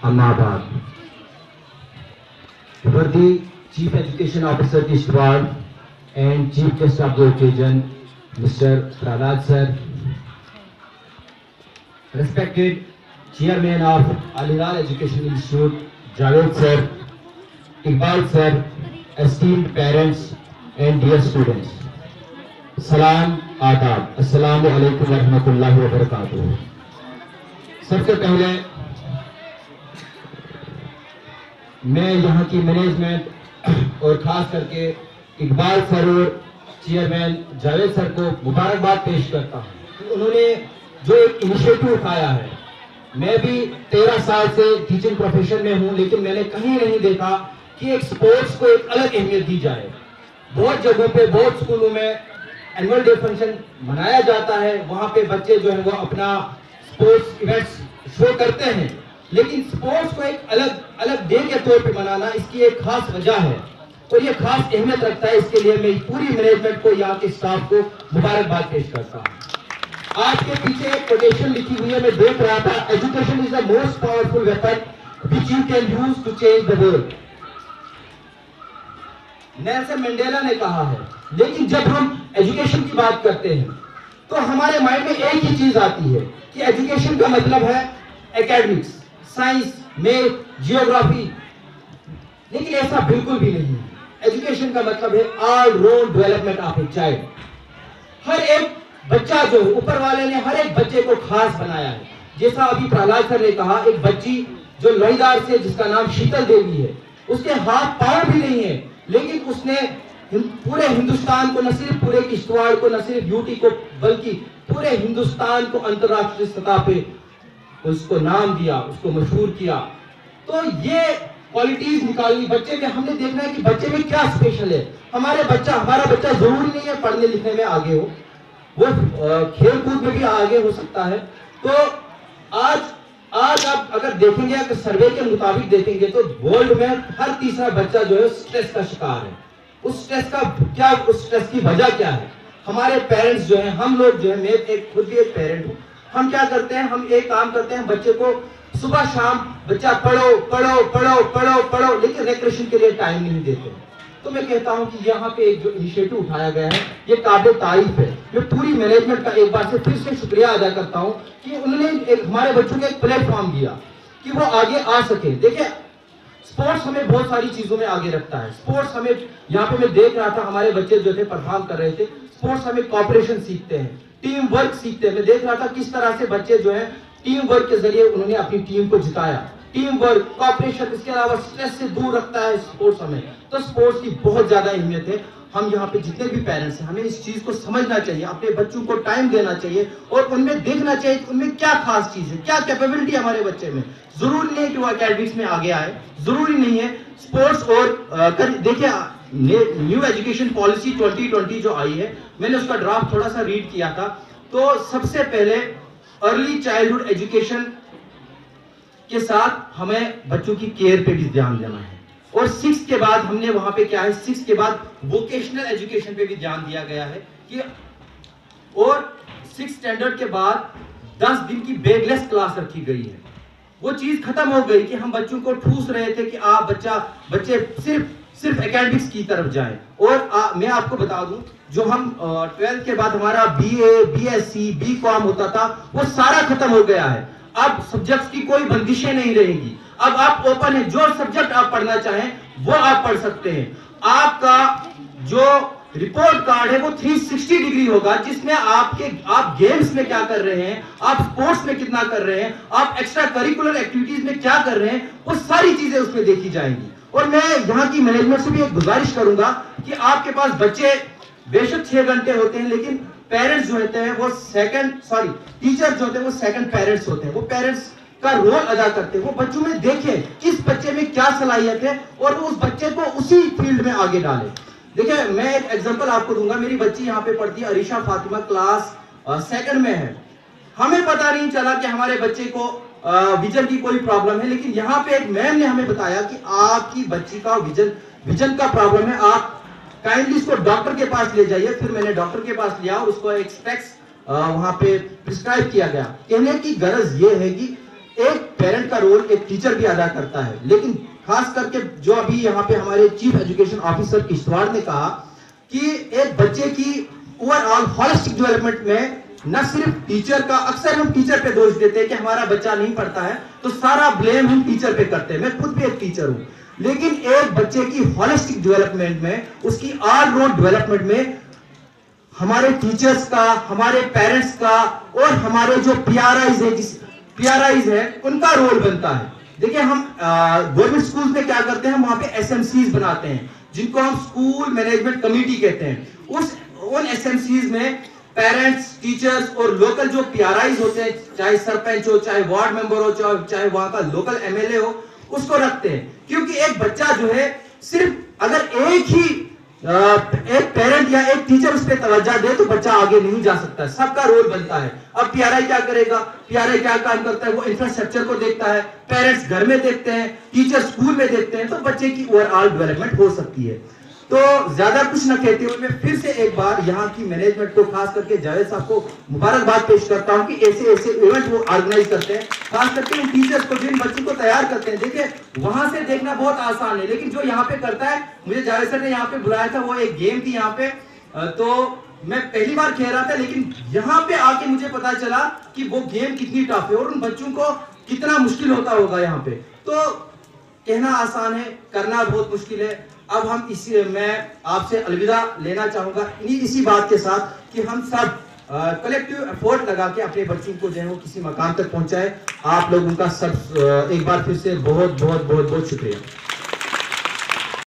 Ahmedabad. For the Chief Education Officer Kishtwar and Chief Guest of the occasion, Mr. Prahlad sir, respected Chairman of Al-Hilal Education Institute, Javed sir, Iqbal sir, esteemed parents and dear students. सलाम आदाब, अस्सलामु अलैकुम रहमतुल्लाहि व बरकातुहू। सबसे पहले मैं यहाँ की मैनेजमेंट और खास करके इकबाल सर और चेयरमैन जावेद सर को मुबारकबाद पेश करता हूँ। उन्होंने जो एक इनिशिएटिव उठाया है, मैं भी 13 साल से टीचिंग प्रोफेशन में हूँ, लेकिन मैंने कहीं नहीं देखा कि एक स्पोर्ट्स को एक अलग अहमियत दी जाए। बहुत जगहों पे, बहुत स्कूलों में एनुअल डे फंक्शन मनाया जाता है, वहां पे बच्चे जो है वो अपना स्पोर्ट्स इवेंट्स शो करते हैं, लेकिन स्पोर्ट्स को एक अलग डे के तौर पे मनाना, इसकी एक खास वजह है और ये खास अहमियत रखता है। इसके लिए मैं पूरी मैनेजमेंट को, यहाँ के स्टाफ को मुबारकबाद पेश करता हूँ। आज के पीछे एक कोटेशन लिखी हुई है, मैं देख रहा था, education is the most powerful weapon which you can use to change the world. Nelson Mandela ने कहा है। लेकिन जब हम एजुकेशन की बात करते हैं तो हमारे माइंड में एक ही चीज आती है कि एजुकेशन का मतलब है एकेडमिक्स, साइंस, मैथ, जियोग्राफी, लेकिन ऐसा बिल्कुल भी नहीं है। एजुकेशन का मतलब है all round development of a child. हर एक बच्चा जो ऊपर वाले ने हर एक बच्चे को खास बनाया है। जैसा अभी प्रहलाद सर ने कहा, एक बच्ची जो लोहीदार से, जिसका नाम शीतल देवी है, उसके हाथ पांव भी नहीं है, लेकिन उसने पूरे हिंदुस्तान को, न सिर्फ पूरे किश्तवाड़ को, न सिर्फ यूटी को, बल्कि पूरे हिंदुस्तान को अंतरराष्ट्रीय सतह पे उसको नाम दिया, उसको मशहूर किया। तो ये क्वालिटीज निकालनी बच्चे में, हमने देखना है कि बच्चे में क्या स्पेशल है। हमारा बच्चा जरूरी नहीं है पढ़ने लिखने में आगे हो, वो खेल कूद में भी आगे हो सकता है। तो आज आप अगर देखेंगे, अगर सर्वे के मुताबिक देखेंगे तो वर्ल्ड में हर तीसरा बच्चा जो है स्ट्रेस का शिकार है। उस स्ट्रेस की वजह क्या है? हमारे पेरेंट्स जो हैं, हम लोग जो है, मैं खुद भी एक पेरेंट हूँ, हम क्या करते हैं, हम एक काम करते हैं, बच्चे को सुबह शाम बच्चा पढ़ो पढ़ो पढ़ो पढ़ो पढ़ो, लेकिन रिक्रेशन के लिए टाइम नहीं देते। तो मैं कहता हूं कि यहाँ पे एक जो इनिशिएटिव उठाया गया है, ये काबिल तारीफ है। मैं पूरी मैनेजमेंट का एक बार से फिर से शुक्रिया अदा करता हूं कि उन्होंने हमारे बच्चों को एक प्लेटफॉर्म दिया कि वो आगे आ सके। देखिए, स्पोर्ट्स हमें बहुत सारी चीजों में आगे रखता है। स्पोर्ट्स हमें, यहाँ पे मैं देख रहा था, हमारे बच्चे जो थे परफॉर्म कर रहे थे, स्पोर्ट्स हमें कॉपरेशन सीखते हैं, टीम वर्क सीखते हैं। मैं देख रहा था किस तरह से बच्चे जो है टीम वर्क के जरिए उन्होंने अपनी टीम को जिताया। टीम वर्क, कॉपरेशन, इसके अलावा स्ट्रेस से दूर रखता है स्पोर्ट्स हमें। तो स्पोर्ट्स की बहुत ज्यादा अहमियत है। हम यहाँ पे जितने भी पेरेंट्स हैं, हमें इस चीज को समझना चाहिए, अपने बच्चों को टाइम देना चाहिए और उनमें देखना चाहिए कि उनमें क्या खास चीज है, क्या कैपेबिलिटी है हमारे बच्चे में। जरूरी नहीं है कि वो एकेडमिक्स में आगे आए, जरूरी नहीं है स्पोर्ट्स। और देखिए, न्यू एजुकेशन पॉलिसी 2020 जो आई है, मैंने उसका ड्राफ्ट थोड़ा सा रीड किया था। तो सबसे पहले अर्ली चाइल्डहुड एजुकेशन के साथ हमें बच्चों की केयर पे भी ध्यान देना है। और 6 के बाद हमने वहां पे क्या है, 6 के बाद वोकेशनल एजुकेशन पे भी ध्यान दिया गया है कि, और 6 स्टैंडर्ड के बाद 10 दिन की बैगलेस क्लास रखी गई है। वो चीज खत्म हो गई कि हम बच्चों को ठूस रहे थे कि बच्चे सिर्फ एकेडमिक्स की तरफ जाएं। और मैं आपको बता दूं, जो हम 12th के बाद हमारा BA, BSc, BCom होता था, वो सारा खत्म हो गया है। अब सब्जेक्ट्स की कोई बंदिशें नहीं रहेंगी। अब आप ओपन है, जो सब्जेक्ट आप पढ़ना चाहें वो आप पढ़ सकते हैं। आपका जो रिपोर्ट कार्ड है वो 360 डिग्री होगा, जिसमें आप गेम्स में क्या कर रहे हैं, आप स्पोर्ट्स में कितना कर रहे हैं, आप एक्स्ट्रा करिकुलर एक्टिविटीज में क्या कर रहे हैं, वो सारी चीजें उसमें देखी जाएंगी। और मैं यहाँ की मैनेजमेंट से भी एक गुजारिश करूंगा कि आपके पास बच्चे बेशक 6 घंटे होते हैं, लेकिन पेरेंट्स जो होते हैं वो टीचर्स जो होते हैं वो सेकंड पेरेंट्स होते हैं। वो पेरेंट्स का रोल अदा करते हैं। वो बच्चों में देखें किस बच्चे में क्या सलाहियत है और वो उस बच्चे को उसी फील्ड में आगे डालें। देखिए, मैं एक एग्जांपल आपको दूंगा। मेरी बच्ची यहाँ पे पढ़ती है, अरीशा फातिमा, क्लास 2 में है। हमें पता नहीं चला कि हमारे बच्चे को विजन की कोई प्रॉब्लम है, लेकिन यहाँ पे एक मैम ने हमें बताया कि आपकी बच्ची का विजन का प्रॉब्लम है, आप काइंडली इसको डॉक्टर के पास ले जाइए। फिर मैंने डॉक्टर के पास लिया, उसको एक स्पेक्स वहां पे प्रिस्क्राइब किया गया। कहने की गरज ये है कि एक पेरेंट का रोल एक टीचर भी अदा करता है, लेकिन खास करके जो अभी यहाँ पे हमारे चीफ एजुकेशन ऑफिसर किश्तवाड़ ने कहा कि एक बच्चे की ओवरऑल होलिस्टिक डेवलपमेंट में न सिर्फ टीचर का, अक्सर हम टीचर पे दोष देते हैं कि हमारा बच्चा नहीं पढ़ता है तो सारा ब्लेम हम टीचर पे करते हैं। मैं खुद भी एक टीचर हूं, लेकिन एक बच्चे की होलिस्टिक डेवलपमेंट में, उसकी ऑल राउंड डेवलपमेंट में हमारे टीचर्स का, हमारे पेरेंट्स का और हमारे जो पीआरआईज है उनका रोल बनता है। देखिए हम गवर्नमेंट स्कूल में क्या करते हैं, हम वहां पे एसएमसीज बनाते हैं जिनको हम स्कूल मैनेजमेंट कमेटी कहते हैं। उन एसएमसीज में पेरेंट्स, टीचर्स और लोकल जो पीआरआईज होते हैं, चाहे सरपंच हो, चाहे वार्ड मेंबर हो, चाहे वहां का लोकल एमएलए हो, उसको रखते हैं। क्योंकि एक बच्चा जो है, सिर्फ अगर एक पेरेंट या एक टीचर उस पर तवज्जो दे तो बच्चा आगे नहीं जा सकता, सबका रोल बनता है। अब पीआरआई क्या करेगा, पीआरआई क्या काम करता है, वो इंफ्रास्ट्रक्चर को देखता है, पेरेंट्स घर में देखते हैं, टीचर स्कूल में देखते हैं, तो बच्चे की ओवरऑल डेवलपमेंट हो सकती है। तो ज्यादा कुछ न कहते हुए मैं फिर से एक बार यहाँ की मैनेजमेंट को, खास करके जावेद साहब को मुबारकबाद पेश करता हूँ कि ऐसे इवेंट वो ऑर्गेनाइज करते हैं, खास करके उन टीचर्स को जिन बच्चों को तैयार करते हैं। देखिए वहां से देखना बहुत आसान है, लेकिन जो यहाँ पे करता है, मुझे जावेद सर ने यहाँ पे बुलाया था, वो एक गेम थी यहाँ पे, तो मैं पहली बार खेल रहा था, लेकिन यहाँ पे आके मुझे पता चला कि वो गेम कितनी टफ है और उन बच्चों को कितना मुश्किल होता होगा यहाँ पे। तो कहना आसान है, करना बहुत मुश्किल है। अब हम मैं आपसे अलविदा लेना चाहूंगा इसी बात के साथ कि हम सब कलेक्टिव एफर्ट लगा के अपने बच्चों को जो है वो किसी मकाम तक पहुंचाए। आप लोगों का सब एक बार फिर से बहुत बहुत बहुत बहुत शुक्रिया।